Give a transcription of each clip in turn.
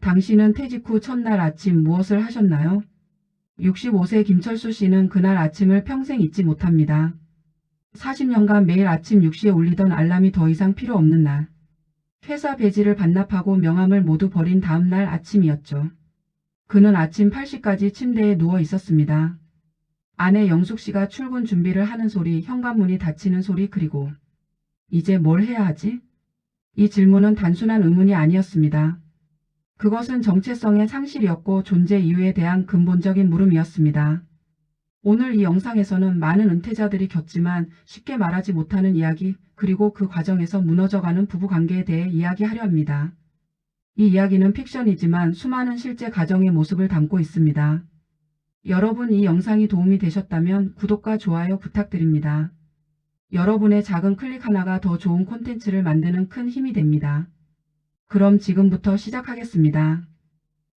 당신은 퇴직 후 첫날 아침 무엇을 하셨나요? 65세 김철수 씨는 그날 아침을 평생 잊지 못합니다. 40년간 매일 아침 6시에 울리던 알람이 더 이상 필요 없는 날. 회사 배지를 반납하고 명함을 모두 버린 다음 날 아침이었죠. 그는 아침 8시까지 침대에 누워 있었습니다. 아내 영숙 씨가 출근 준비를 하는 소리, 현관문이 닫히는 소리, 그리고 이제 뭘 해야 하지? 이 질문은 단순한 의문이 아니었습니다. 그것은 정체성의 상실이었고 존재 이유에 대한 근본적인 물음이었습니다. 오늘 이 영상에서는 많은 은퇴자들이 겪지만 쉽게 말하지 못하는 이야기, 그리고 그 과정에서 무너져가는 부부관계에 대해 이야기하려 합니다. 이 이야기는 픽션이지만 수많은 실제 가정의 모습을 담고 있습니다. 여러분, 이 영상이 도움이 되셨다면 구독과 좋아요 부탁드립니다. 여러분의 작은 클릭 하나가 더 좋은 콘텐츠를 만드는 큰 힘이 됩니다. 그럼 지금부터 시작하겠습니다.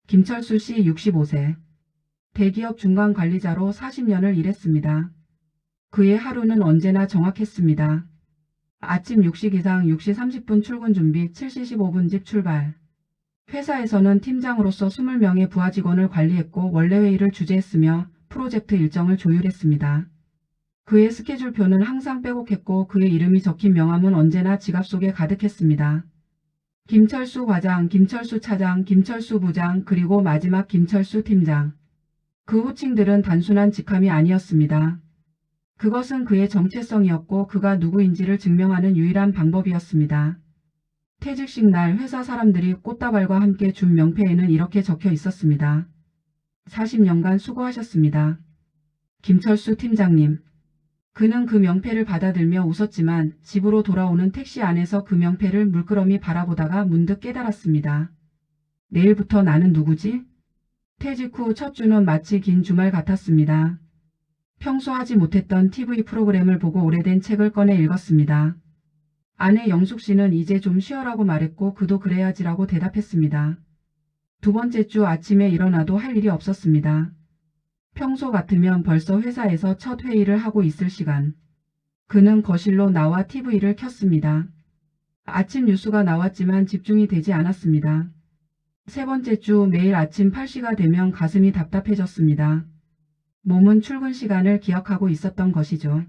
김철수 씨 65세. 대기업 중간 관리자로 40년을 일했습니다. 그의 하루는 언제나 정확했습니다. 아침 6시 기상 6시 30분 출근 준비 7시 15분 집 출발. 회사에서는 팀장으로서 20명의 부하 직원을 관리했고 원래 회의를 주재했으며 프로젝트 일정을 조율했습니다. 그의 스케줄표는 항상 빼곡했고 그의 이름이 적힌 명함은 언제나 지갑 속에 가득했습니다. 김철수 과장, 김철수 차장, 김철수 부장, 그리고 마지막 김철수 팀장. 그 호칭들은 단순한 직함이 아니었습니다. 그것은 그의 정체성이었고 그가 누구인지를 증명하는 유일한 방법이었습니다. 퇴직식 날 회사 사람들이 꽃다발과 함께 준 명패에는 이렇게 적혀 있었습니다. 40년간 수고하셨습니다. 김철수 팀장님. 그는 그 명패를 받아들며 웃었지만 집으로 돌아오는 택시 안에서 그 명패를 물끄러미 바라보다가 문득 깨달았습니다. 내일부터 나는 누구지? 퇴직 후 첫 주는 마치 긴 주말 같았습니다. 평소 하지 못했던 TV 프로그램을 보고 오래된 책을 꺼내 읽었습니다. 아내 영숙 씨는 이제 좀 쉬어라고 말했고 그도 그래야지라고 대답했습니다. 두 번째 주 아침에 일어나도 할 일이 없었습니다. 평소 같으면 벌써 회사에서 첫 회의를 하고 있을 시간. 그는 거실로 나와 TV를 켰습니다. 아침 뉴스가 나왔지만 집중이 되지 않았습니다. 세 번째 주 매일 아침 8시가 되면 가슴이 답답해졌습니다. 몸은 출근 시간을 기억하고 있었던 것이죠.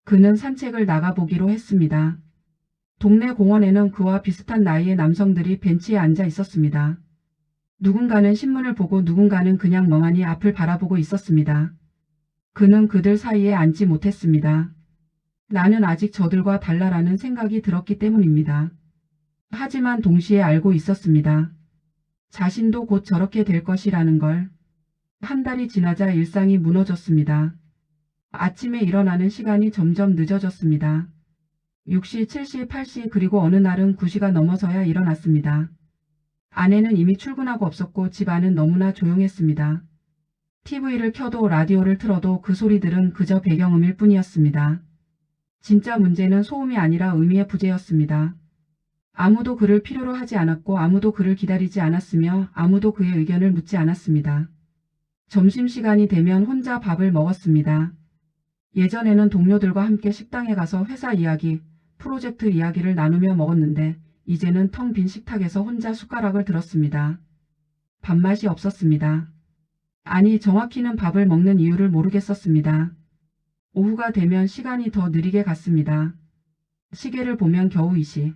그는 산책을 나가보기로 했습니다. 동네 공원에는 그와 비슷한 나이의 남성들이 벤치에 앉아 있었습니다. 누군가는 신문을 보고 누군가는 그냥 멍하니 앞을 바라보고 있었습니다. 그는 그들 사이에 앉지 못했습니다. 나는 아직 저들과 달라라는 생각이 들었기 때문입니다. 하지만 동시에 알고 있었습니다. 자신도 곧 저렇게 될 것이라는 걸. 한 달이 지나자 일상이 무너졌습니다. 아침에 일어나는 시간이 점점 늦어졌습니다. 6시, 7시, 8시 그리고 어느 날은 9시가 넘어서야 일어났습니다. 아내는 이미 출근하고 없었고 집 안은 너무나 조용했습니다. TV를 켜도 라디오를 틀어도 그 소리들은 그저 배경음일 뿐이었습니다. 진짜 문제는 소음이 아니라 의미의 부재였습니다. 아무도 그를 필요로 하지 않았고 아무도 그를 기다리지 않았으며 아무도 그의 의견을 묻지 않았습니다. 점심시간이 되면 혼자 밥을 먹었습니다. 예전에는 동료들과 함께 식당에 가서 회사 이야기, 프로젝트 이야기를 나누며 먹었는데 이제는 텅 빈 식탁에서 혼자 숟가락을 들었습니다. 밥맛이 없었습니다. 아니, 정확히는 밥을 먹는 이유를 모르겠었습니다. 오후가 되면 시간이 더 느리게 갔습니다. 시계를 보면 겨우 2시.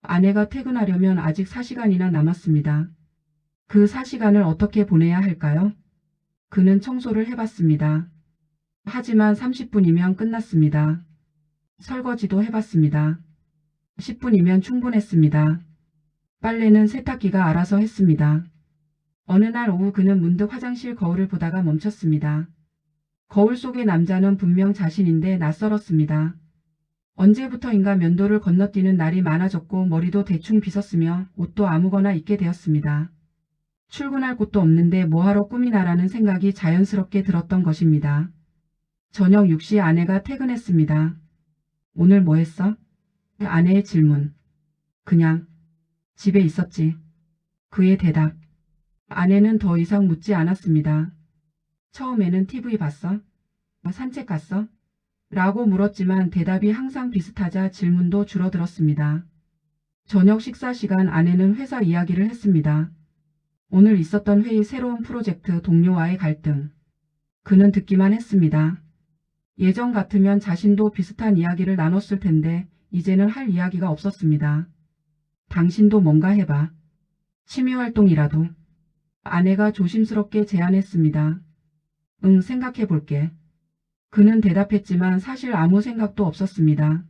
아내가 퇴근하려면 아직 4시간이나 남았습니다. 그 4시간을 어떻게 보내야 할까요? 그는 청소를 해봤습니다. 하지만 30분이면 끝났습니다. 설거지도 해봤습니다. 10분이면 충분했습니다. 빨래는 세탁기가 알아서 했습니다. 어느 날 오후 그는 문득 화장실 거울을 보다가 멈췄습니다. 거울 속의 남자는 분명 자신인데 낯설었습니다. 언제부터인가 면도를 건너뛰는 날이 많아졌고 머리도 대충 빗었으며 옷도 아무거나 입게 되었습니다. 출근할 곳도 없는데 뭐하러 꾸미나라는 생각이 자연스럽게 들었던 것입니다. 저녁 6시 아내가 퇴근했습니다. 오늘 뭐 했어? 아내의 질문. 그냥 집에 있었지. 그의 대답. 아내는 더 이상 묻지 않았습니다. 처음에는 TV 봤어? 산책 갔어? 라고 물었지만 대답이 항상 비슷하자 질문도 줄어들었습니다. 저녁 식사 시간 아내는 회사 이야기를 했습니다. 오늘 있었던 회의, 새로운 프로젝트, 동료와의 갈등. 그는 듣기만 했습니다. 예전 같으면 자신도 비슷한 이야기를 나눴을 텐데 이제는 할 이야기가 없었습니다. 당신도 뭔가 해봐. 취미활동이라도. 아내가 조심스럽게 제안했습니다. 응, 생각해 볼게. 그는 대답했지만 사실 아무 생각도 없었습니다.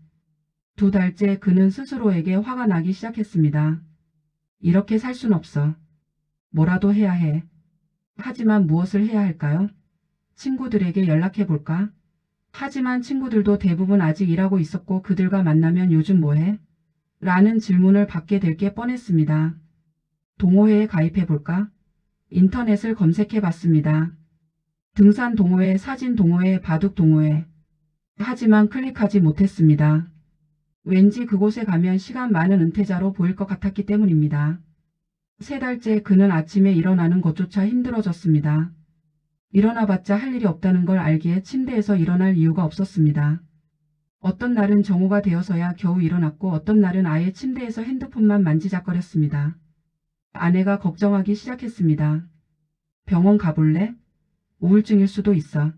2달째 그는 스스로에게 화가 나기 시작했습니다. 이렇게 살 순 없어. 뭐라도 해야 해. 하지만 무엇을 해야 할까요? 친구들에게 연락해 볼까? 하지만 친구들도 대부분 아직 일하고 있었고 그들과 만나면 요즘 뭐해? 라는 질문을 받게 될 게 뻔했습니다. 동호회에 가입해 볼까? 인터넷을 검색해 봤습니다. 등산 동호회, 사진 동호회, 바둑 동호회. 하지만 클릭하지 못했습니다. 왠지 그곳에 가면 시간 많은 은퇴자로 보일 것 같았기 때문입니다. 3달째 그는 아침에 일어나는 것조차 힘들어졌습니다. 일어나봤자 할 일이 없다는 걸 알기에 침대에서 일어날 이유가 없었습니다. 어떤 날은 정오가 되어서야 겨우 일어났고 어떤 날은 아예 침대에서 핸드폰만 만지작거렸습니다. 아내가 걱정하기 시작했습니다. 병원 가볼래? 우울증일 수도 있어.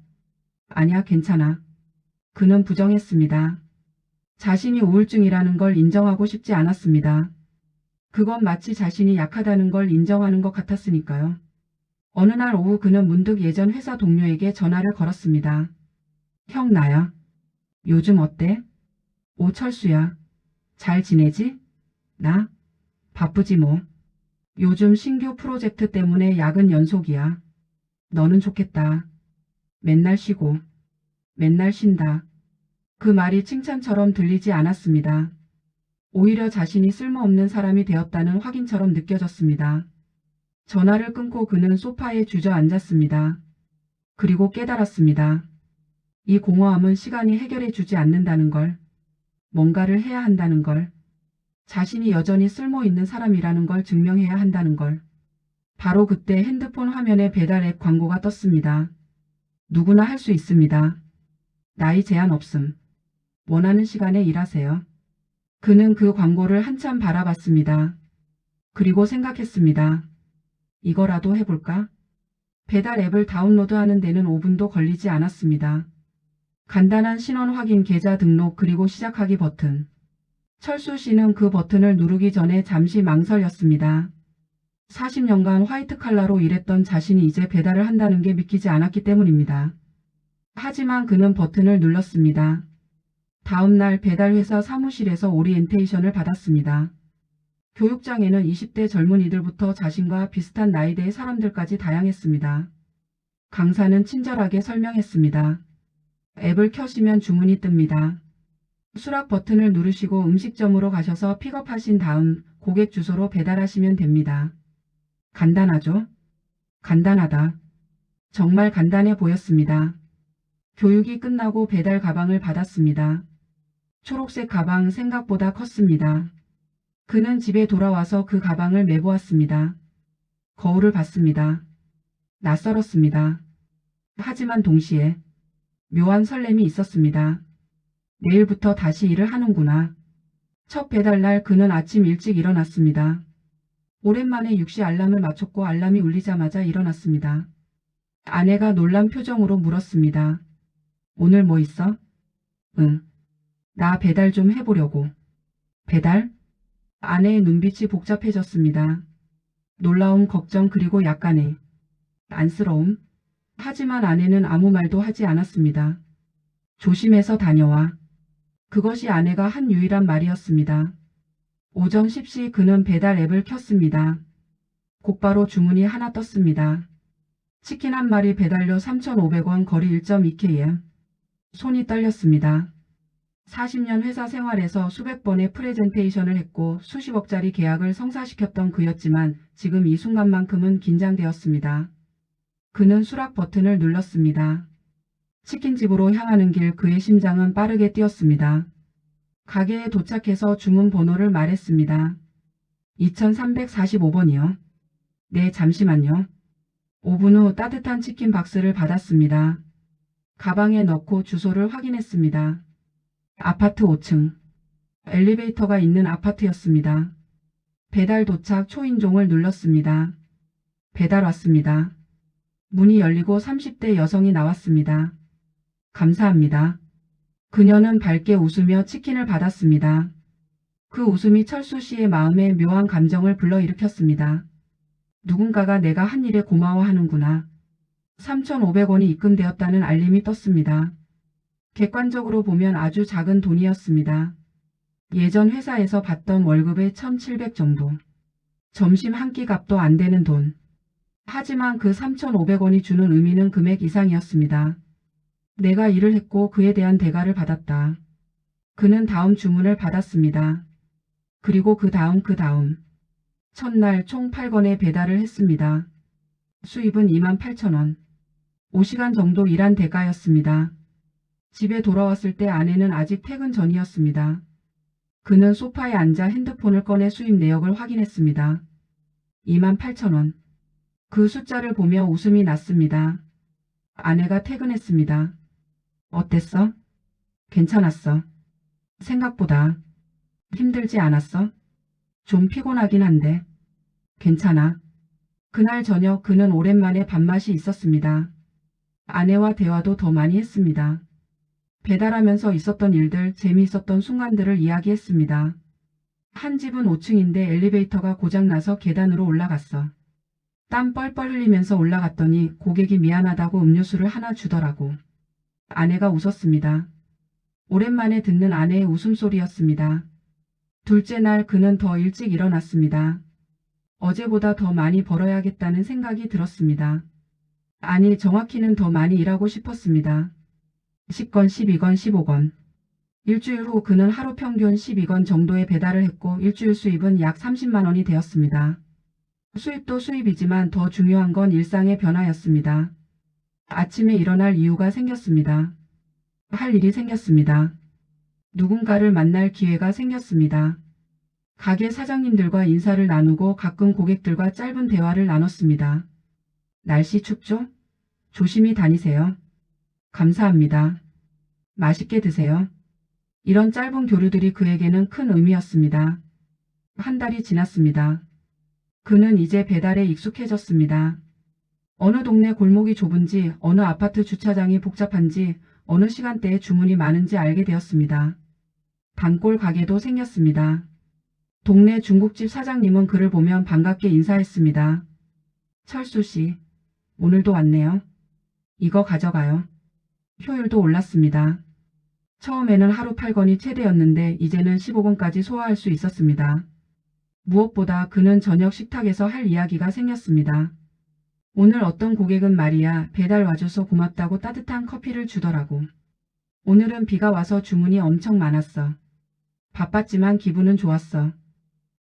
아니야, 괜찮아. 그는 부정했습니다. 자신이 우울증이라는 걸 인정하고 싶지 않았습니다. 그건 마치 자신이 약하다는 걸 인정하는 것 같았으니까요. 어느 날 오후 그는 문득 예전 회사 동료에게 전화를 걸었습니다. 형, 나야. 요즘 어때? 철수야. 잘 지내지? 나? 바쁘지 뭐. 요즘 신규 프로젝트 때문에 야근 연속이야. 너는 좋겠다. 맨날 쉬고. 맨날 쉰다. 그 말이 칭찬처럼 들리지 않았습니다. 오히려 자신이 쓸모없는 사람이 되었다는 확인처럼 느껴졌습니다. 전화를 끊고 그는 소파에 주저앉았습니다. 그리고 깨달았습니다. 이 공허함은 시간이 해결해 주지 않는다는 걸, 뭔가를 해야 한다는 걸, 자신이 여전히 쓸모있는 사람이라는 걸 증명해야 한다는 걸. 바로 그때 핸드폰 화면에 배달 앱 광고가 떴습니다. 누구나 할 수 있습니다. 나이 제한 없음. 원하는 시간에 일하세요. 그는 그 광고를 한참 바라봤습니다. 그리고 생각했습니다. 이거라도 해볼까? 배달 앱을 다운로드하는 데는 5분도 걸리지 않았습니다. 간단한 신원 확인, 계좌 등록, 그리고 시작하기 버튼. 철수 씨는 그 버튼을 누르기 전에 잠시 망설였습니다. 40년간 화이트 칼라로 일했던 자신이 이제 배달을 한다는 게 믿기지 않았기 때문입니다. 하지만 그는 버튼을 눌렀습니다. 다음 날 배달회사 사무실에서 오리엔테이션을 받았습니다. 교육장에는 20대 젊은이들부터 자신과 비슷한 나이대의 사람들까지 다양했습니다. 강사는 친절하게 설명했습니다. 앱을 켜시면 주문이 뜹니다. 수락 버튼을 누르시고 음식점으로 가셔서 픽업하신 다음 고객 주소로 배달하시면 됩니다. 간단하죠? 간단하다. 정말 간단해 보였습니다. 교육이 끝나고 배달 가방을 받았습니다. 초록색 가방, 생각보다 컸습니다. 그는 집에 돌아와서 그 가방을 메보았습니다. 거울을 봤습니다. 낯설었습니다. 하지만 동시에 묘한 설렘이 있었습니다. 내일부터 다시 일을 하는구나. 첫 배달날 그는 아침 일찍 일어났습니다. 오랜만에 6시 알람을 맞췄고 알람이 울리자마자 일어났습니다. 아내가 놀란 표정으로 물었습니다. 오늘 뭐 있어? 응. 나 배달 좀 해보려고. 배달? 아내의 눈빛이 복잡해졌습니다. 놀라움, 걱정, 그리고 약간의 안쓰러움. 하지만 아내는 아무 말도 하지 않았습니다. 조심해서 다녀와. 그것이 아내가 한 유일한 말이었습니다. 오전 10시 그는 배달 앱을 켰습니다. 곧바로 주문이 하나 떴습니다. 치킨 한 마리 배달료 3,500원, 거리 1.2km. 손이 떨렸습니다. 40년 회사 생활에서 수백 번의 프레젠테이션을 했고 수십억짜리 계약을 성사시켰던 그였지만 지금 이 순간만큼은 긴장되었습니다. 그는 수락 버튼을 눌렀습니다. 치킨집으로 향하는 길 그의 심장은 빠르게 뛰었습니다. 가게에 도착해서 주문 번호를 말했습니다. 2345번이요. 네, 잠시만요. 5분 후 따뜻한 치킨 박스를 받았습니다. 가방에 넣고 주소를 확인했습니다. 아파트 5층. 엘리베이터가 있는 아파트였습니다. 배달 도착, 초인종을 눌렀습니다. 배달 왔습니다. 문이 열리고 30대 여성이 나왔습니다. 감사합니다. 그녀는 밝게 웃으며 치킨을 받았습니다. 그 웃음이 철수 씨의 마음에 묘한 감정을 불러일으켰습니다. 누군가가 내가 한 일에 고마워하는구나. 3,500원이 입금되었다는 알림이 떴습니다. 객관적으로 보면 아주 작은 돈이었습니다. 예전 회사에서 받던 월급의 1,700 정도. 점심 한 끼 값도 안 되는 돈. 하지만 그 3,500원이 주는 의미는 금액 이상이었습니다. 내가 일을 했고 그에 대한 대가를 받았다. 그는 다음 주문을 받았습니다. 그리고 그 다음. 첫날 총 8건의 배달을 했습니다. 수입은 28,000원. 5시간 정도 일한 대가였습니다. 집에 돌아왔을 때 아내는 아직 퇴근 전이었습니다. 그는 소파에 앉아 핸드폰을 꺼내 수입 내역을 확인했습니다. 28,000원. 그 숫자를 보며 웃음이 났습니다. 아내가 퇴근했습니다. 어땠어? 괜찮았어. 생각보다. 힘들지 않았어? 좀 피곤하긴 한데. 괜찮아. 그날 저녁 그는 오랜만에 밥맛이 있었습니다. 아내와 대화도 더 많이 했습니다. 배달하면서 있었던 일들, 재미있었던 순간들을 이야기했습니다. 한 집은 5층인데 엘리베이터가 고장나서 계단으로 올라갔어. 땀 뻘뻘 흘리면서 올라갔더니 고객이 미안하다고 음료수를 하나 주더라고. 아내가 웃었습니다. 오랜만에 듣는 아내의 웃음소리였습니다. 둘째 날 그는 더 일찍 일어났습니다. 어제보다 더 많이 벌어야겠다는 생각이 들었습니다. 아니, 정확히는 더 많이 일하고 싶었습니다. 10건, 12건, 15건. 일주일 후 그는 하루 평균 12건 정도의 배달을 했고 일주일 수입은 약 30만 원이 되었습니다. 수입도 수입이지만 더 중요한 건 일상의 변화였습니다. 아침에 일어날 이유가 생겼습니다. 할 일이 생겼습니다. 누군가를 만날 기회가 생겼습니다. 가게 사장님들과 인사를 나누고 가끔 고객들과 짧은 대화를 나눴습니다. 날씨 춥죠? 조심히 다니세요. 감사합니다. 맛있게 드세요. 이런 짧은 교류들이 그에게는 큰 의미였습니다. 한 달이 지났습니다. 그는 이제 배달에 익숙해졌습니다. 어느 동네 골목이 좁은지, 어느 아파트 주차장이 복잡한지, 어느 시간대에 주문이 많은지 알게 되었습니다. 단골 가게도 생겼습니다. 동네 중국집 사장님은 그를 보면 반갑게 인사했습니다. 철수 씨, 오늘도 왔네요. 이거 가져가요. 효율도 올랐습니다. 처음에는 하루 8건이 최대였는데 이제는 15건까지 소화할 수 있었습니다. 무엇보다 그는 저녁 식탁에서 할 이야기가 생겼습니다. 오늘 어떤 고객은 말이야, 배달 와줘서 고맙다고 따뜻한 커피를 주더라고. 오늘은 비가 와서 주문이 엄청 많았어. 바빴지만 기분은 좋았어.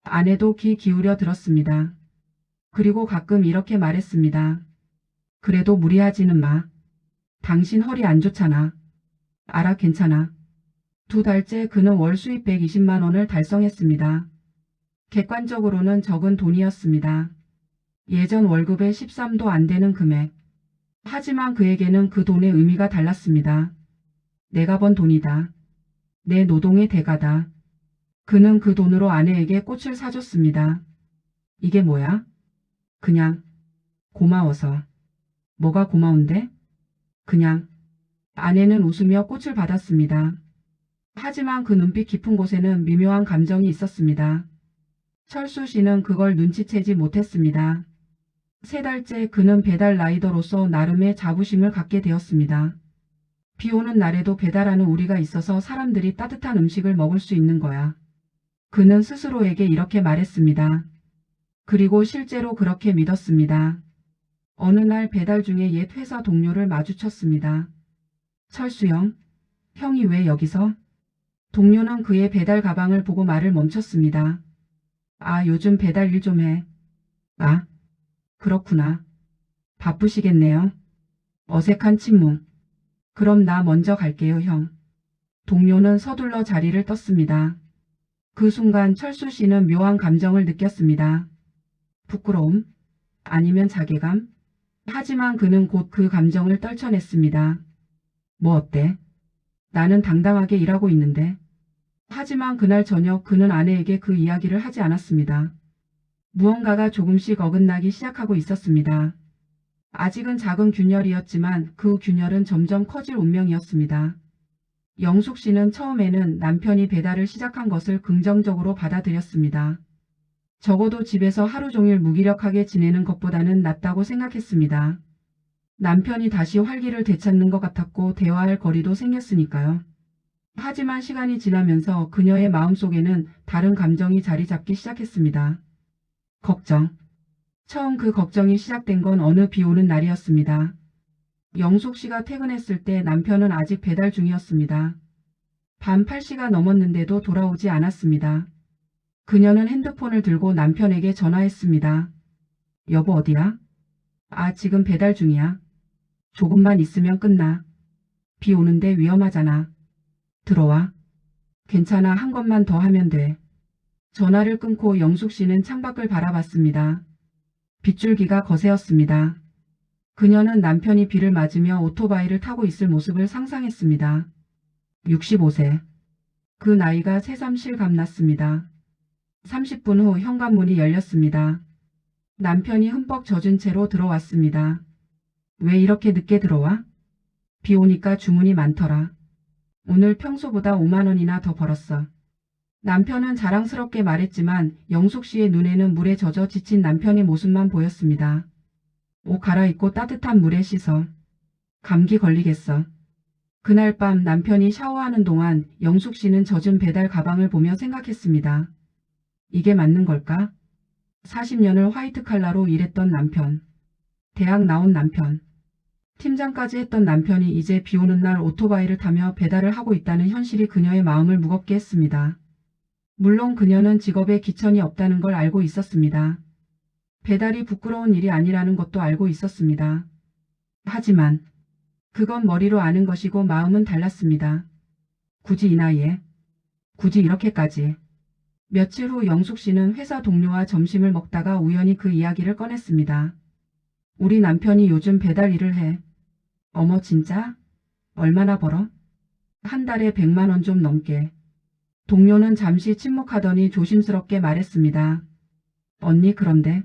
아내도 귀 기울여 들었습니다. 그리고 가끔 이렇게 말했습니다. 그래도 무리하지는 마. 당신 허리 안 좋잖아. 알아, 괜찮아. 2달째 그는 월 수입 120만 원을 달성했습니다. 객관적으로는 적은 돈이었습니다. 예전 월급의 13도 안 되는 금액. 하지만 그에게는 그 돈의 의미가 달랐습니다. 내가 번 돈이다. 내 노동의 대가다. 그는 그 돈으로 아내에게 꽃을 사줬습니다. 이게 뭐야? 그냥 고마워서. 뭐가 고마운데? 그냥. 아내는 웃으며 꽃을 받았습니다. 하지만 그 눈빛 깊은 곳에는 미묘한 감정이 있었습니다. 철수 씨는 그걸 눈치채지 못했습니다. 3달째 그는 배달 라이더로서 나름의 자부심을 갖게 되었습니다. 비 오는 날에도 배달하는 우리가 있어서 사람들이 따뜻한 음식을 먹을 수 있는 거야. 그는 스스로에게 이렇게 말했습니다. 그리고 실제로 그렇게 믿었습니다. 어느 날 배달 중에 옛 회사 동료를 마주쳤습니다. 철수 형, 형이 왜 여기서? 동료는 그의 배달 가방을 보고 말을 멈췄습니다. 아, 요즘 배달 일 좀 해. 아, 그렇구나. 바쁘시겠네요. 어색한 침묵. 그럼 나 먼저 갈게요, 형. 동료는 서둘러 자리를 떴습니다. 그 순간 철수 씨는 묘한 감정을 느꼈습니다. 부끄러움? 아니면 자괴감? 하지만 그는 곧 그 감정을 떨쳐냈습니다. 뭐 어때? 나는 당당하게 일하고 있는데. 하지만 그날 저녁 그는 아내에게 그 이야기를 하지 않았습니다. 무언가가 조금씩 어긋나기 시작하고 있었습니다. 아직은 작은 균열이었지만 그 균열은 점점 커질 운명이었습니다. 영숙 씨는 처음에는 남편이 배달을 시작한 것을 긍정적으로 받아들였습니다. 적어도 집에서 하루 종일 무기력하게 지내는 것보다는 낫다고 생각했습니다. 남편이 다시 활기를 되찾는 것 같았고 대화할 거리도 생겼으니까요. 하지만 시간이 지나면서 그녀의 마음속에는 다른 감정이 자리 잡기 시작했습니다. 걱정. 처음 그 걱정이 시작된 건 어느 비 오는 날이었습니다. 영숙 씨가 퇴근했을 때 남편은 아직 배달 중이었습니다. 밤 8시가 넘었는데도 돌아오지 않았습니다. 그녀는 핸드폰을 들고 남편에게 전화했습니다. 여보 어디야? 아 지금 배달 중이야. 조금만 있으면 끝나. 비 오는데 위험하잖아. 들어와. 괜찮아 한 것만 더 하면 돼. 전화를 끊고 영숙 씨는 창밖을 바라봤습니다. 빗줄기가 거세었습니다. 그녀는 남편이 비를 맞으며 오토바이를 타고 있을 모습을 상상했습니다. 65세. 그 나이가 새삼 실감났습니다. 30분 후 현관문이 열렸습니다. 남편이 흠뻑 젖은 채로 들어왔습니다. 왜 이렇게 늦게 들어와? 비 오니까 주문이 많더라. 오늘 평소보다 5만 원이나 더 벌었어. 남편은 자랑스럽게 말했지만 영숙 씨의 눈에는 물에 젖어 지친 남편의 모습만 보였습니다. 옷 갈아입고 따뜻한 물에 씻어. 감기 걸리겠어. 그날 밤 남편이 샤워하는 동안 영숙 씨는 젖은 배달 가방을 보며 생각했습니다. 이게 맞는 걸까? 40년을 화이트 칼라로 일했던 남편. 대학 나온 남편. 팀장까지 했던 남편이 이제 비 오는 날 오토바이를 타며 배달을 하고 있다는 현실이 그녀의 마음을 무겁게 했습니다. 물론 그녀는 직업에 기천이 없다는 걸 알고 있었습니다. 배달이 부끄러운 일이 아니라는 것도 알고 있었습니다. 하지만 그건 머리로 아는 것이고 마음은 달랐습니다. 굳이 이 나이에? 굳이 이렇게까지. 며칠 후 영숙 씨는 회사 동료와 점심을 먹다가 우연히 그 이야기를 꺼냈습니다. 우리 남편이 요즘 배달 일을 해. 어머 진짜? 얼마나 벌어? 한 달에 100만 원 좀 넘게. 동료는 잠시 침묵하더니 조심스럽게 말했습니다. 언니 그런데?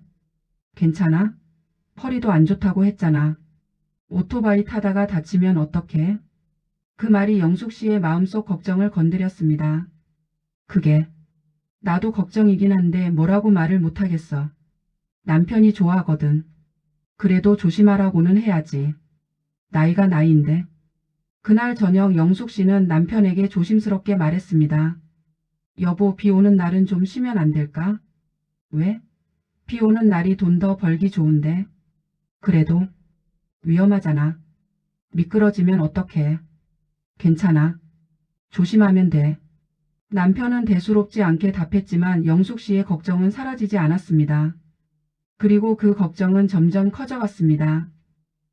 괜찮아? 허리도 안 좋다고 했잖아. 오토바이 타다가 다치면 어떡해? 그 말이 영숙 씨의 마음속 걱정을 건드렸습니다. 그게 나도 걱정이긴 한데 뭐라고 말을 못하겠어. 남편이 좋아하거든. 그래도 조심하라고는 해야지. 나이가 나이인데. 그날 저녁 영숙 씨는 남편에게 조심스럽게 말했습니다. 여보 비 오는 날은 좀 쉬면 안 될까? 왜? 비 오는 날이 돈 더 벌기 좋은데. 그래도 위험하잖아. 미끄러지면 어떡해. 괜찮아. 조심하면 돼. 남편은 대수롭지 않게 답했지만 영숙 씨의 걱정은 사라지지 않았습니다. 그리고 그 걱정은 점점 커져갔습니다.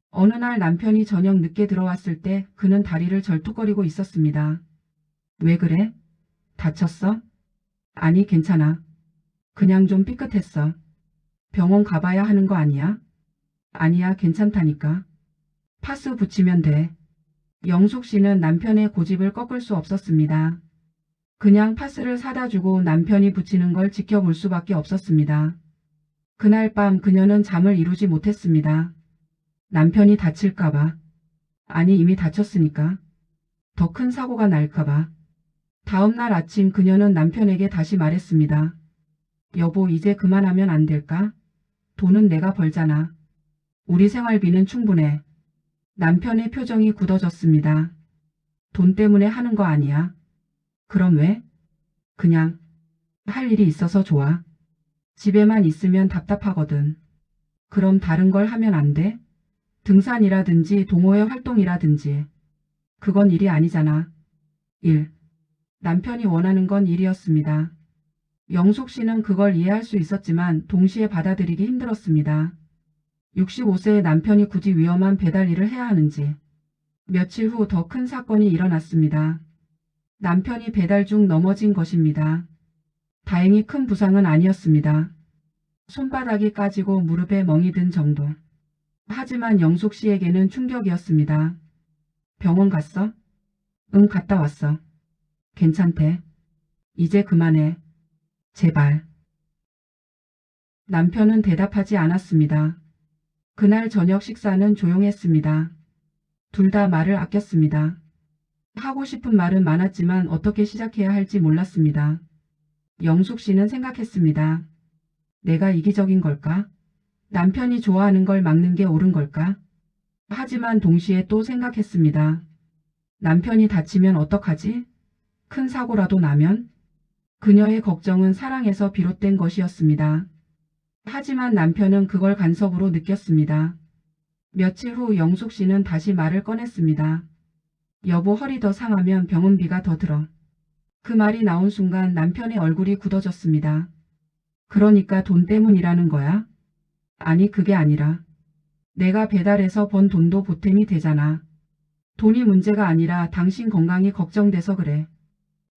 어느 날 남편이 저녁 늦게 들어왔을 때 그는 다리를 절뚝거리고 있었습니다. 왜 그래? 다쳤어? 아니 괜찮아. 그냥 좀 삐끗했어. 병원 가봐야 하는 거 아니야? 아니야 괜찮다니까. 파스 붙이면 돼. 영숙 씨는 남편의 고집을 꺾을 수 없었습니다. 그냥 파스를 사다 주고 남편이 붙이는 걸 지켜볼 수밖에 없었습니다. 그날 밤 그녀는 잠을 이루지 못했습니다. 남편이 다칠까봐. 아니 이미 다쳤으니까. 더 큰 사고가 날까봐. 다음날 아침 그녀는 남편에게 다시 말했습니다. 여보 이제 그만하면 안 될까? 돈은 내가 벌잖아. 우리 생활비는 충분해. 남편의 표정이 굳어졌습니다. 돈 때문에 하는 거 아니야. 그럼 왜? 그냥 할 일이 있어서 좋아. 집에만 있으면 답답하거든. 그럼 다른 걸 하면 안 돼? 등산이라든지 동호회 활동이라든지. 그건 일이 아니잖아. 일. 남편이 원하는 건 일이었습니다. 영숙 씨는 그걸 이해할 수 있었지만 동시에 받아들이기 힘들었습니다. 65세의 남편이 굳이 위험한 배달 일을 해야 하는지. 며칠 후 더 큰 사건이 일어났습니다. 남편이 배달 중 넘어진 것입니다. 다행히 큰 부상은 아니었습니다. 손바닥이 까지고 무릎에 멍이 든 정도. 하지만 영숙 씨에게는 충격이었습니다. 병원 갔어? 응, 갔다 왔어. 괜찮대. 이제 그만해. 제발. 남편은 대답하지 않았습니다. 그날 저녁 식사는 조용했습니다. 둘 다 말을 아꼈습니다. 하고 싶은 말은 많았지만 어떻게 시작해야 할지 몰랐습니다. 영숙 씨는 생각했습니다. 내가 이기적인 걸까? 남편이 좋아하는 걸 막는 게 옳은 걸까? 하지만 동시에 또 생각했습니다. 남편이 다치면 어떡하지? 큰 사고라도 나면? 그녀의 걱정은 사랑에서 비롯된 것이었습니다. 하지만 남편은 그걸 간섭으로 느꼈습니다. 며칠 후 영숙 씨는 다시 말을 꺼냈습니다. 여보, 허리 더 상하면 병원비가 더 들어. 그 말이 나온 순간 남편의 얼굴이 굳어졌습니다. 그러니까 돈 때문이라는 거야? 아니, 그게 아니라 내가 배달해서 번 돈도 보탬이 되잖아. 돈이 문제가 아니라 당신 건강이 걱정돼서 그래.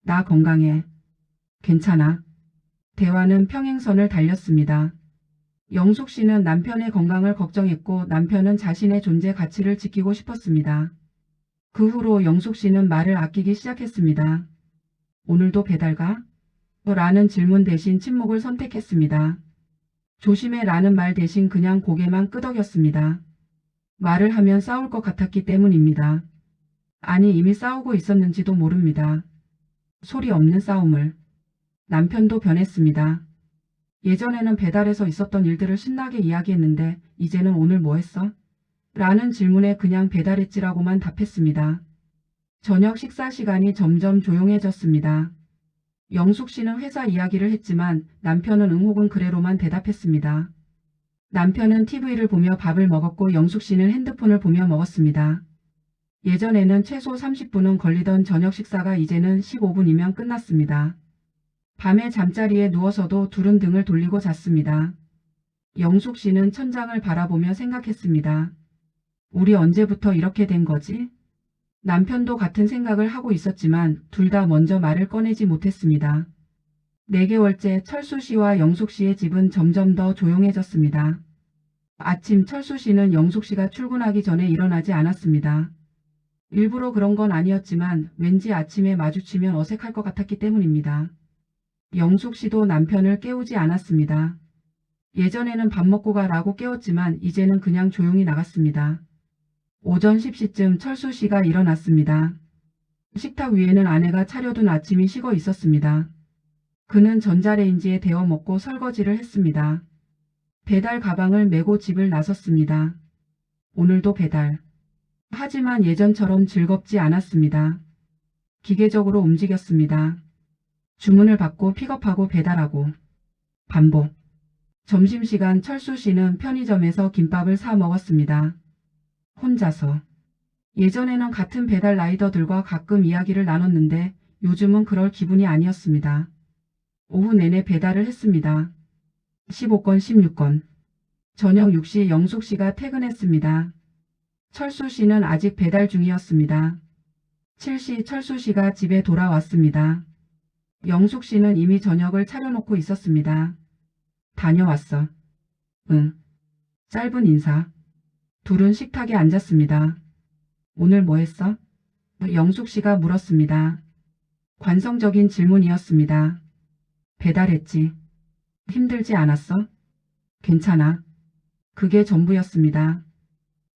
나 건강해. 괜찮아. 대화는 평행선을 달렸습니다. 영숙 씨는 남편의 건강을 걱정했고 남편은 자신의 존재 가치를 지키고 싶었습니다. 그 후로 영숙 씨는 말을 아끼기 시작했습니다. 오늘도 배달 가? 라는 질문 대신 침묵을 선택했습니다. 조심해 라는 말 대신 그냥 고개만 끄덕였습니다. 말을 하면 싸울 것 같았기 때문입니다. 아니, 이미 싸우고 있었는지도 모릅니다. 소리 없는 싸움을. 남편도 변했습니다. 예전에는 배달에서 있었던 일들을 신나게 이야기했는데 이제는 오늘 뭐 했어? 라는 질문에 그냥 배달했지라고만 답했습니다. 저녁 식사 시간이 점점 조용해졌습니다. 영숙 씨는 회사 이야기를 했지만 남편은 응 혹은 그래로만 대답했습니다. 남편은 TV를 보며 밥을 먹었고 영숙 씨는 핸드폰을 보며 먹었습니다. 예전에는 최소 30분은 걸리던 저녁 식사가 이제는 15분이면 끝났습니다. 밤에 잠자리에 누워서도 둘은 등을 돌리고 잤습니다. 영숙 씨는 천장을 바라보며 생각했습니다. 우리 언제부터 이렇게 된 거지? 남편도 같은 생각을 하고 있었지만 둘 다 먼저 말을 꺼내지 못했습니다. 4개월째 철수 씨와 영숙 씨의 집은 점점 더 조용해졌습니다. 아침 철수 씨는 영숙 씨가 출근하기 전에 일어나지 않았습니다. 일부러 그런 건 아니었지만 왠지 아침에 마주치면 어색할 것 같았기 때문입니다. 영숙 씨도 남편을 깨우지 않았습니다. 예전에는 밥 먹고 가라고 깨웠지만 이제는 그냥 조용히 나갔습니다. 오전 10시쯤 철수 씨가 일어났습니다. 식탁 위에는 아내가 차려둔 아침이 식어 있었습니다. 그는 전자레인지에 데워 먹고 설거지를 했습니다. 배달 가방을 메고 집을 나섰습니다. 오늘도 배달. 하지만 예전처럼 즐겁지 않았습니다. 기계적으로 움직였습니다. 주문을 받고 픽업하고 배달하고. 반복. 점심시간 철수 씨는 편의점에서 김밥을 사 먹었습니다. 혼자서. 예전에는 같은 배달 라이더들과 가끔 이야기를 나눴는데 요즘은 그럴 기분이 아니었습니다. 오후 내내 배달을 했습니다. 15건, 16건. 저녁 6시 영숙 씨가 퇴근했습니다. 철수 씨는 아직 배달 중이었습니다. 7시 철수 씨가 집에 돌아왔습니다. 영숙 씨는 이미 저녁을 차려놓고 있었습니다. 다녀왔어. 응. 짧은 인사. 둘은 식탁에 앉았습니다. 오늘 뭐 했어? 영숙 씨가 물었습니다. 관성적인 질문이었습니다. 배달했지. 힘들지 않았어? 괜찮아. 그게 전부였습니다.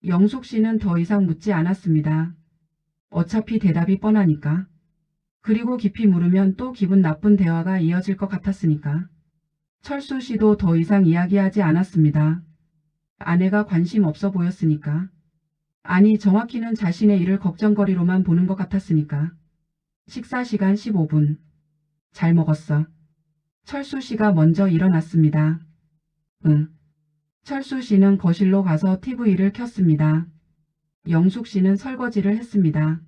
영숙 씨는 더 이상 묻지 않았습니다. 어차피 대답이 뻔하니까. 그리고 깊이 물으면 또 기분 나쁜 대화가 이어질 것 같았으니까. 철수 씨도 더 이상 이야기하지 않았습니다. 아내가 관심 없어 보였으니까. 아니, 정확히는 자신의 일을 걱정거리로만 보는 것 같았으니까. 식사 시간 15분. 잘 먹었어. 철수 씨가 먼저 일어났습니다. 응. 철수 씨는 거실로 가서 TV를 켰습니다. 영숙 씨는 설거지를 했습니다.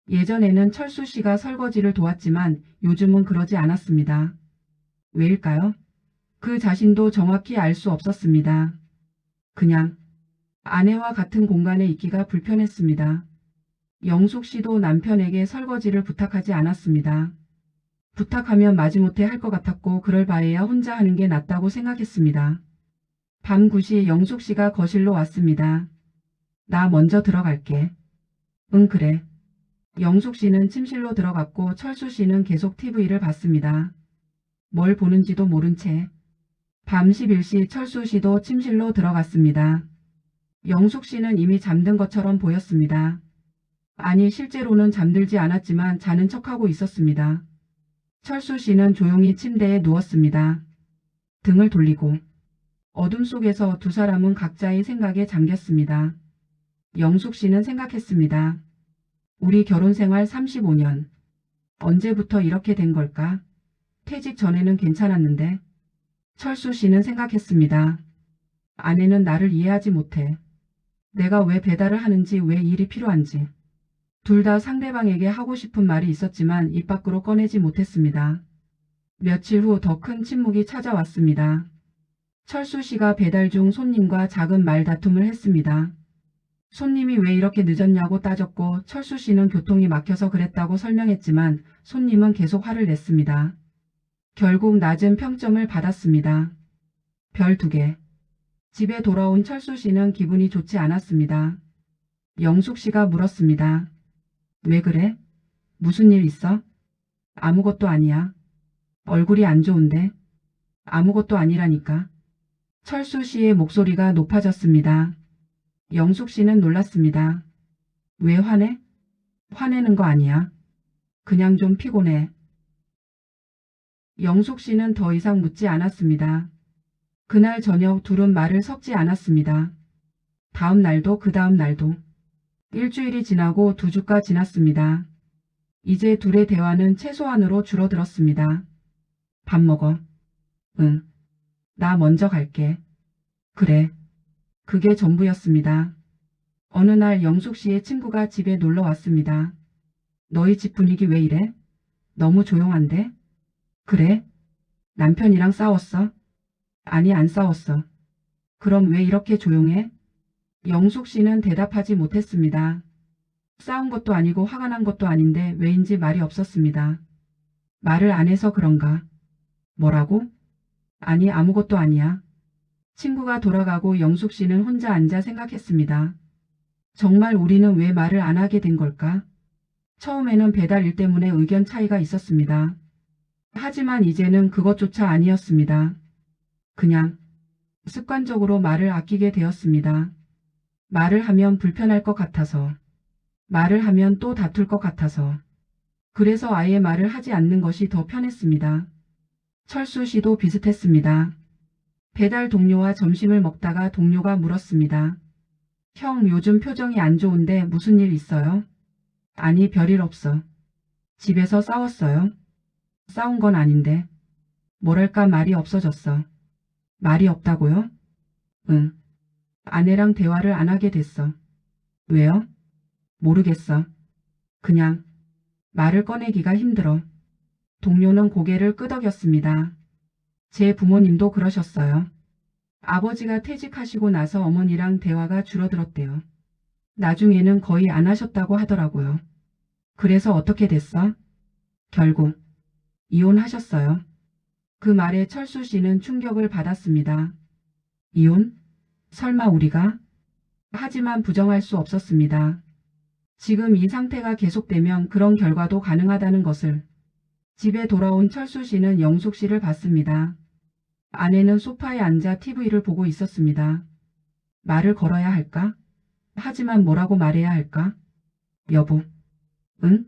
예전에는 철수 씨가 설거지를 도왔지만 요즘은 그러지 않았습니다. 왜일까요? 그 자신도 정확히 알 수 없었습니다. 그냥 아내와 같은 공간에 있기가 불편했습니다. 영숙 씨도 남편에게 설거지를 부탁하지 않았습니다. 부탁하면 마지못해 할 것 같았고 그럴 바에야 혼자 하는 게 낫다고 생각했습니다. 밤 9시 영숙 씨가 거실로 왔습니다. 나 먼저 들어갈게. 응, 그래. 영숙 씨는 침실로 들어갔고 철수 씨는 계속 TV를 봤습니다. 뭘 보는지도 모른 채. 밤 11시 철수 씨도 침실로 들어갔습니다. 영숙 씨는 이미 잠든 것처럼 보였습니다. 아니 실제로는 잠들지 않았지만 자는 척하고 있었습니다. 철수 씨는 조용히 침대에 누웠습니다. 등을 돌리고 어둠 속에서 두 사람은 각자의 생각에 잠겼습니다. 영숙 씨는 생각했습니다. 우리 결혼 생활 35년. 언제부터 이렇게 된 걸까? 퇴직 전에는 괜찮았는데. 철수 씨는 생각했습니다. 아내는 나를 이해하지 못해. 내가 왜 배달을 하는지 왜 일이 필요한지. 둘 다 상대방에게 하고 싶은 말이 있었지만 입 밖으로 꺼내지 못했습니다. 며칠 후 더 큰 침묵이 찾아왔습니다. 철수 씨가 배달 중 손님과 작은 말다툼을 했습니다. 손님이 왜 이렇게 늦었냐고 따졌고 철수 씨는 교통이 막혀서 그랬다고 설명했지만 손님은 계속 화를 냈습니다. 결국 낮은 평점을 받았습니다. 별 2개. 집에 돌아온 철수 씨는 기분이 좋지 않았습니다. 영숙 씨가 물었습니다. 왜 그래? 무슨 일 있어? 아무것도 아니야. 얼굴이 안 좋은데? 아무것도 아니라니까. 철수 씨의 목소리가 높아졌습니다. 영숙 씨는 놀랐습니다. 왜 화내? 화내는 거 아니야. 그냥 좀 피곤해. 영숙 씨는 더 이상 묻지 않았습니다. 그날 저녁 둘은 말을 섞지 않았습니다. 다음 날도 그 다음 날도. 일주일이 지나고 2주가 지났습니다. 이제 둘의 대화는 최소한으로 줄어들었습니다. 밥 먹어. 응. 나 먼저 갈게. 그래. 그게 전부였습니다. 어느 날 영숙 씨의 친구가 집에 놀러 왔습니다. 너희 집 분위기 왜 이래? 너무 조용한데? 그래? 남편이랑 싸웠어? 아니 안 싸웠어. 그럼 왜 이렇게 조용해? 영숙 씨는 대답하지 못했습니다. 싸운 것도 아니고 화가 난 것도 아닌데 왜인지 말이 없었습니다. 말을 안 해서 그런가? 뭐라고? 아니 아무것도 아니야. 친구가 돌아가고 영숙 씨는 혼자 앉아 생각했습니다. 정말 우리는 왜 말을 안 하게 된 걸까? 처음에는 배달 일 때문에 의견 차이가 있었습니다. 하지만 이제는 그것조차 아니었습니다. 그냥 습관적으로 말을 아끼게 되었습니다. 말을 하면 불편할 것 같아서. 말을 하면 또 다툴 것 같아서. 그래서 아예 말을 하지 않는 것이 더 편했습니다. 철수 씨도 비슷했습니다. 배달 동료와 점심을 먹다가 동료가 물었습니다. 형 요즘 표정이 안 좋은데 무슨 일 있어요? 아니 별일 없어. 집에서 싸웠어요? 싸운 건 아닌데. 뭐랄까 말이 없어졌어. 말이 없다고요? 응. 아내랑 대화를 안 하게 됐어. 왜요? 모르겠어. 그냥 말을 꺼내기가 힘들어. 동료는 고개를 끄덕였습니다. 제 부모님도 그러셨어요. 아버지가 퇴직하시고 나서 어머니랑 대화가 줄어들었대요. 나중에는 거의 안 하셨다고 하더라고요. 그래서 어떻게 됐어? 결국 이혼하셨어요. 그 말에 철수 씨는 충격을 받았습니다. 이혼? 설마 우리가? 하지만 부정할 수 없었습니다. 지금 이 상태가 계속되면 그런 결과도 가능하다는 것을. 집에 돌아온 철수 씨는 영숙 씨를 봤습니다. 아내는 소파에 앉아 TV를 보고 있었습니다. 말을 걸어야 할까? 하지만 뭐라고 말해야 할까? 여보. 응?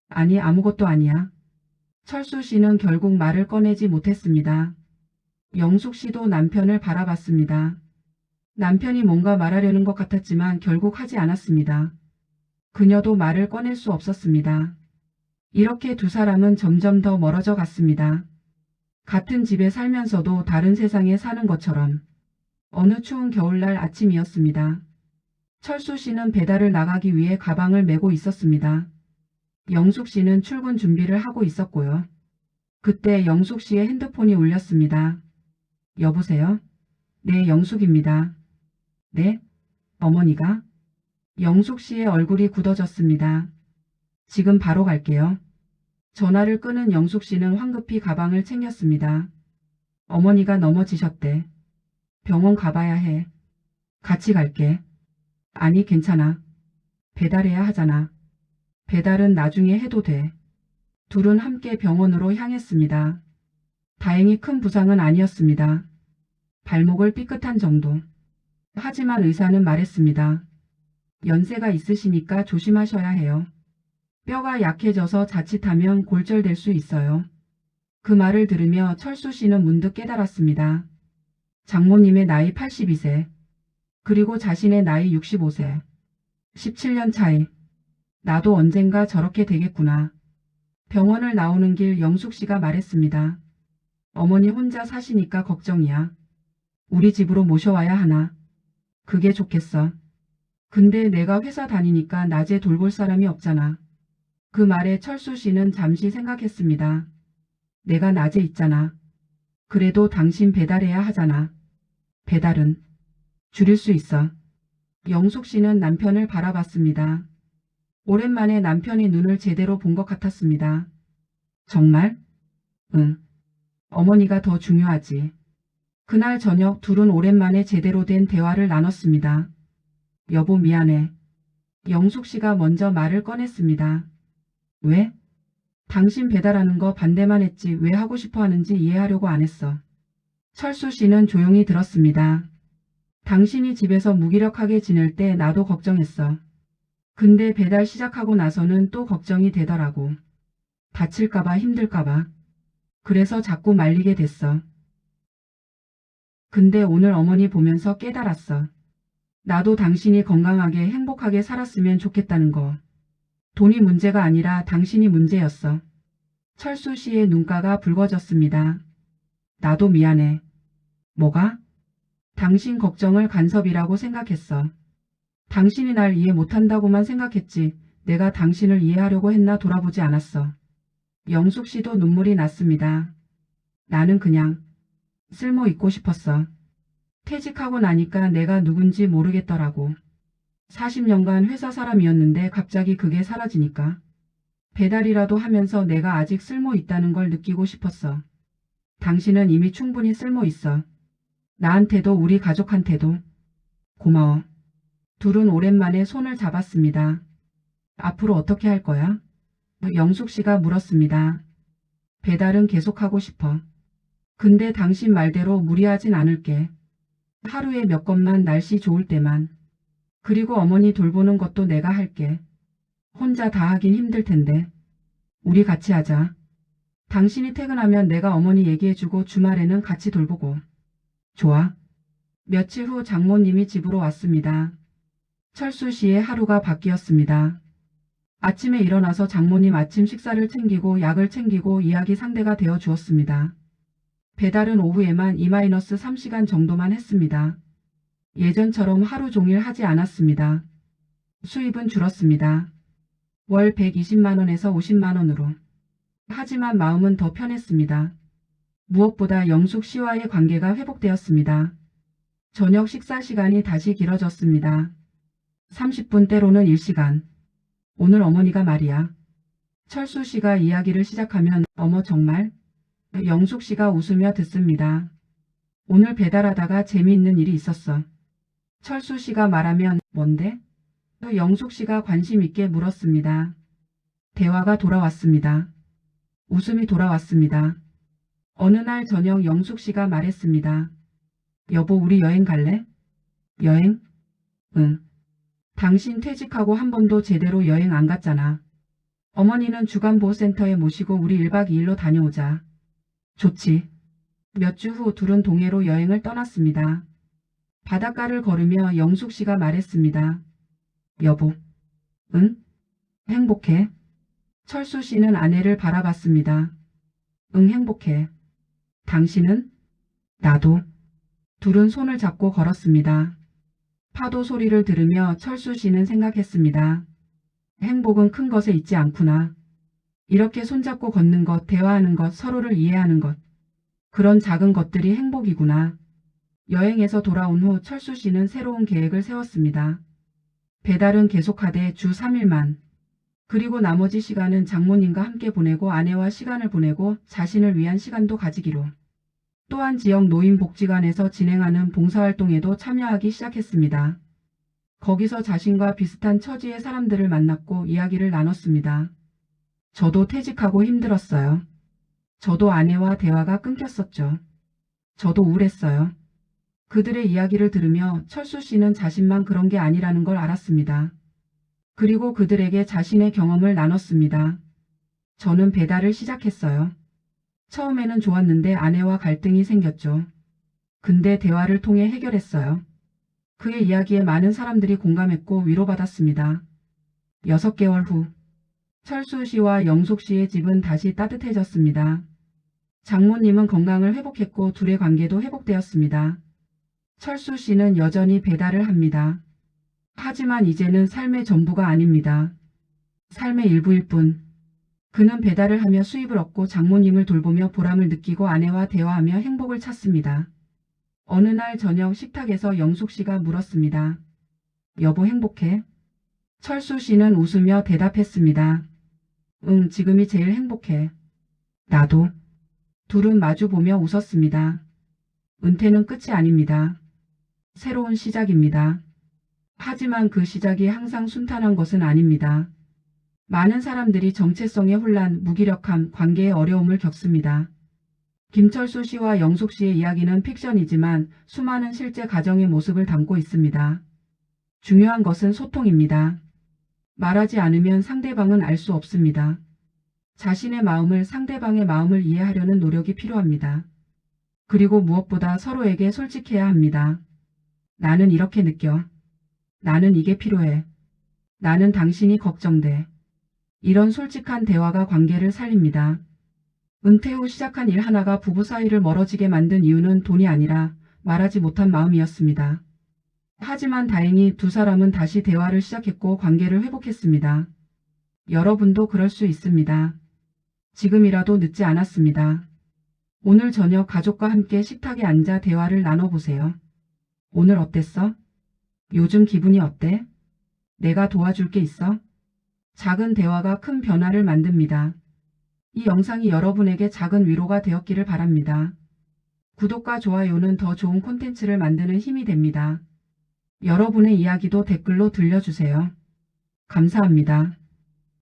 아니 아무것도 아니야. 철수 씨는 결국 말을 꺼내지 못했습니다. 영숙 씨도 남편을 바라봤습니다. 남편이 뭔가 말하려는 것 같았지만 결국 하지 않았습니다. 그녀도 말을 꺼낼 수 없었습니다. 이렇게 두 사람은 점점 더 멀어져 갔습니다. 같은 집에 살면서도 다른 세상에 사는 것처럼. 어느 추운 겨울날 아침이었습니다. 철수 씨는 배달을 나가기 위해 가방을 메고 있었습니다. 영숙 씨는 출근 준비를 하고 있었고요. 그때 영숙 씨의 핸드폰이 울렸습니다. 여보세요? 네, 영숙입니다. 네? 어머니가? 영숙 씨의 얼굴이 굳어졌습니다. 지금 바로 갈게요. 전화를 끄는 영숙 씨는 황급히 가방을 챙겼습니다. 어머니가 넘어지셨대. 병원 가봐야 해. 같이 갈게. 아니 괜찮아. 배달해야 하잖아. 배달은 나중에 해도 돼. 둘은 함께 병원으로 향했습니다. 다행히 큰 부상은 아니었습니다. 발목을 삐끗한 정도. 하지만 의사는 말했습니다. 연세가 있으시니까 조심하셔야 해요. 뼈가 약해져서 자칫하면 골절될 수 있어요. 그 말을 들으며 철수 씨는 문득 깨달았습니다. 장모님의 나이 82세, 그리고 자신의 나이 65세. 17년 차이. 나도 언젠가 저렇게 되겠구나. 병원을 나오는 길 영숙 씨가 말했습니다. 어머니 혼자 사시니까 걱정이야. 우리 집으로 모셔와야 하나. 그게 좋겠어. 근데 내가 회사 다니니까 낮에 돌볼 사람이 없잖아. 그 말에 철수 씨는 잠시 생각했습니다. 내가 낮에 있잖아. 그래도 당신 배달해야 하잖아. 배달은 줄일 수 있어. 영숙 씨는 남편을 바라봤습니다. 오랜만에 남편이 눈을 제대로 본 것 같았습니다. 정말? 응. 어머니가 더 중요하지. 그날 저녁 둘은 오랜만에 제대로 된 대화를 나눴습니다. 여보 미안해. 영숙 씨가 먼저 말을 꺼냈습니다. 왜? 당신 배달하는 거 반대만 했지 왜 하고 싶어 하는지 이해하려고 안 했어. 철수 씨는 조용히 들었습니다. 당신이 집에서 무기력하게 지낼 때 나도 걱정했어. 근데 배달 시작하고 나서는 또 걱정이 되더라고. 다칠까봐 힘들까봐. 그래서 자꾸 말리게 됐어. 근데 오늘 어머니 보면서 깨달았어. 나도 당신이 건강하게 행복하게 살았으면 좋겠다는 거. 돈이 문제가 아니라 당신이 문제였어. 철수 씨의 눈가가 붉어졌습니다. 나도 미안해. 뭐가? 당신 걱정을 간섭이라고 생각했어. 당신이 날 이해 못한다고만 생각했지 내가 당신을 이해하려고 했나 돌아보지 않았어. 영숙 씨도 눈물이 났습니다. 나는 그냥 쓸모 있고 싶었어. 퇴직하고 나니까 내가 누군지 모르겠더라고. 40년간 회사 사람이었는데 갑자기 그게 사라지니까. 배달이라도 하면서 내가 아직 쓸모 있다는 걸 느끼고 싶었어. 당신은 이미 충분히 쓸모 있어. 나한테도 우리 가족한테도. 고마워. 둘은 오랜만에 손을 잡았습니다. 앞으로 어떻게 할 거야? 영숙 씨가 물었습니다. 배달은 계속하고 싶어. 근데 당신 말대로 무리하진 않을게. 하루에 몇 건만 날씨 좋을 때만. 그리고 어머니 돌보는 것도 내가 할게. 혼자 다 하긴 힘들 텐데. 우리 같이 하자. 당신이 퇴근하면 내가 어머니 얘기해주고 주말에는 같이 돌보고. 좋아. 며칠 후 장모님이 집으로 왔습니다. 철수 씨의 하루가 바뀌었습니다. 아침에 일어나서 장모님 아침 식사를 챙기고 약을 챙기고 이야기 상대가 되어 주었습니다. 배달은 오후에만 2-3시간 정도만 했습니다. 예전처럼 하루 종일 하지 않았습니다. 수입은 줄었습니다. 월 120만원에서 50만원으로. 하지만 마음은 더 편했습니다. 무엇보다 영숙 씨와의 관계가 회복되었습니다. 저녁 식사 시간이 다시 길어졌습니다. 30분 때로는 1시간. 오늘 어머니가 말이야. 철수 씨가 이야기를 시작하면 어머 정말? 영숙 씨가 웃으며 듣습니다. 오늘 배달하다가 재미있는 일이 있었어. 철수 씨가 말하면 뭔데? 영숙 씨가 관심 있게 물었습니다. 대화가 돌아왔습니다. 웃음이 돌아왔습니다. 어느 날 저녁 영숙 씨가 말했습니다. 여보 우리 여행 갈래? 여행? 응. 당신 퇴직하고 한 번도 제대로 여행 안 갔잖아. 어머니는 주간보호센터에 모시고 우리 1박 2일로 다녀오자. 좋지. 몇 주 후 둘은 동해로 여행을 떠났습니다. 바닷가를 걸으며 영숙 씨가 말했습니다. 여보. 응? 행복해. 철수 씨는 아내를 바라봤습니다. 응 행복해. 당신은? 나도. 둘은 손을 잡고 걸었습니다. 파도 소리를 들으며 철수 씨는 생각했습니다. 행복은 큰 것에 있지 않구나. 이렇게 손잡고 걷는 것, 대화하는 것, 서로를 이해하는 것. 그런 작은 것들이 행복이구나. 여행에서 돌아온 후 철수 씨는 새로운 계획을 세웠습니다. 배달은 계속하되 주 3일만. 그리고 나머지 시간은 장모님과 함께 보내고 아내와 시간을 보내고 자신을 위한 시간도 가지기로. 또한 지역 노인복지관에서 진행하는 봉사활동에도 참여하기 시작했습니다. 거기서 자신과 비슷한 처지의 사람들을 만났고 이야기를 나눴습니다. 저도 퇴직하고 힘들었어요. 저도 아내와 대화가 끊겼었죠. 저도 우울했어요. 그들의 이야기를 들으며 철수 씨는 자신만 그런 게 아니라는 걸 알았습니다. 그리고 그들에게 자신의 경험을 나눴습니다. 저는 배달을 시작했어요. 처음에는 좋았는데 아내와 갈등이 생겼죠. 근데 대화를 통해 해결했어요. 그의 이야기에 많은 사람들이 공감했고 위로받았습니다. 6개월 후 철수 씨와 영숙 씨의 집은 다시 따뜻해졌습니다. 장모님은 건강을 회복했고 둘의 관계도 회복되었습니다. 철수 씨는 여전히 배달을 합니다. 하지만 이제는 삶의 전부가 아닙니다. 삶의 일부일 뿐. 그는 배달을 하며 수입을 얻고 장모님을 돌보며 보람을 느끼고 아내와 대화하며 행복을 찾습니다. 어느 날 저녁 식탁에서 영숙 씨가 물었습니다. 여보 행복해? 철수 씨는 웃으며 대답했습니다. 응, 지금이 제일 행복해. 나도. 둘은 마주보며 웃었습니다. 은퇴는 끝이 아닙니다. 새로운 시작입니다. 하지만 그 시작이 항상 순탄한 것은 아닙니다. 많은 사람들이 정체성의 혼란, 무기력함, 관계의 어려움을 겪습니다. 김철수 씨와 영숙 씨의 이야기는 픽션이지만 수많은 실제 가정의 모습을 담고 있습니다. 중요한 것은 소통입니다. 말하지 않으면 상대방은 알 수 없습니다. 자신의 마음을 상대방의 마음을 이해하려는 노력이 필요합니다. 그리고 무엇보다 서로에게 솔직해야 합니다. 나는 이렇게 느껴. 나는 이게 필요해. 나는 당신이 걱정돼. 이런 솔직한 대화가 관계를 살립니다. 은퇴 후 시작한 일 하나가 부부 사이를 멀어지게 만든 이유는 돈이 아니라 말하지 못한 마음이었습니다. 하지만 다행히 두 사람은 다시 대화를 시작했고 관계를 회복했습니다. 여러분도 그럴 수 있습니다. 지금이라도 늦지 않았습니다. 오늘 저녁 가족과 함께 식탁에 앉아 대화를 나눠보세요. 오늘 어땠어? 요즘 기분이 어때? 내가 도와줄 게 있어? 작은 대화가 큰 변화를 만듭니다. 이 영상이 여러분에게 작은 위로가 되었기를 바랍니다. 구독과 좋아요는 더 좋은 콘텐츠를 만드는 힘이 됩니다. 여러분의 이야기도 댓글로 들려주세요. 감사합니다.